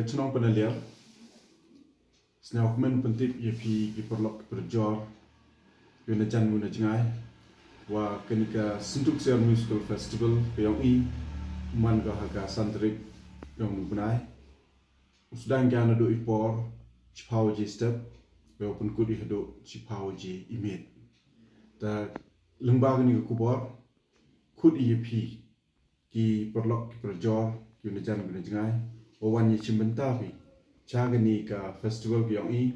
Kachnong Panaliar, Snail Command Pentip Yapi Giperlock Perjor, Yunajan Munajngai, Wa Kenika Syntu Ksiar Musical Festival, Peyong Manga Haga Santrik, Yong Bunai, Usdan Ganado Ipor, Chipawaji Step, Open Kudi Hado, Chipawaji Imit. The Lumbagani Kubor, Kudi Yapi, Ki Perlock Perjor, Yunajan Munajngai. Wan yi chimbentapi chagani ka festival gyong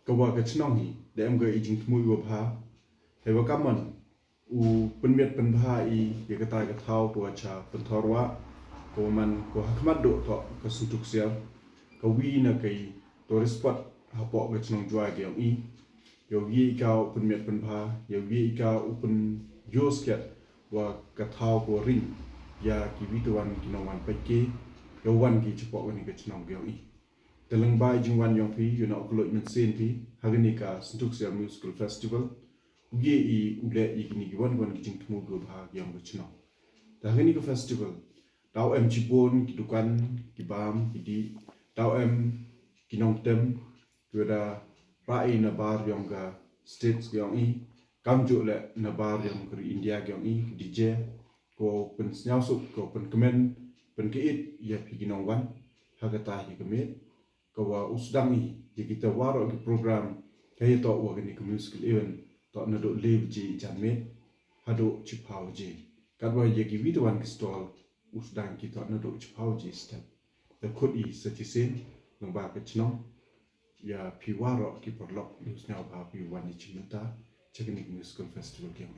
kawa ka chnong hi dem ga ijing tmui wa pha hewa kaman u penmiet penpha ye ka ta ka thau to cha penthorwa ko man ko hakmat do to ka Syntu Ksiar ka wi na kai to spot ha po ka chnong jwa gyong yo wi ka penmiet penpha yo wi ka upen yosket wa ka thau ko ring ya ki wituan kinowan peke yo wan ki chupok wani ka chnong gyong teleng bai jingwan yong phi yuna oklot min sen phi hagani ka Syntu Ksiar Musical Festival uge ule igni gwan ki jing thmu go bha gyong ka chnong ta hagani ka festival taw em chipon ki dukan ki bam ki di taw em kinong tem tuda rai na bar yong ka states gyong kamju le na bar yong ka India gyong DJ ko pen snyasuk ko pen kemen penkeit ya piginong wan hagata hi kemet kawa usdangi je kita waro ke program kaya to wagani ke musical event to na do live ji jamet hado chipau je kadwa ye ki widwan ke stall usdang kita na do chipau je step the Khot satisen ngba ke chno ya pi waro ki porlok news now ba pi wan chimenta chekini musical festival ke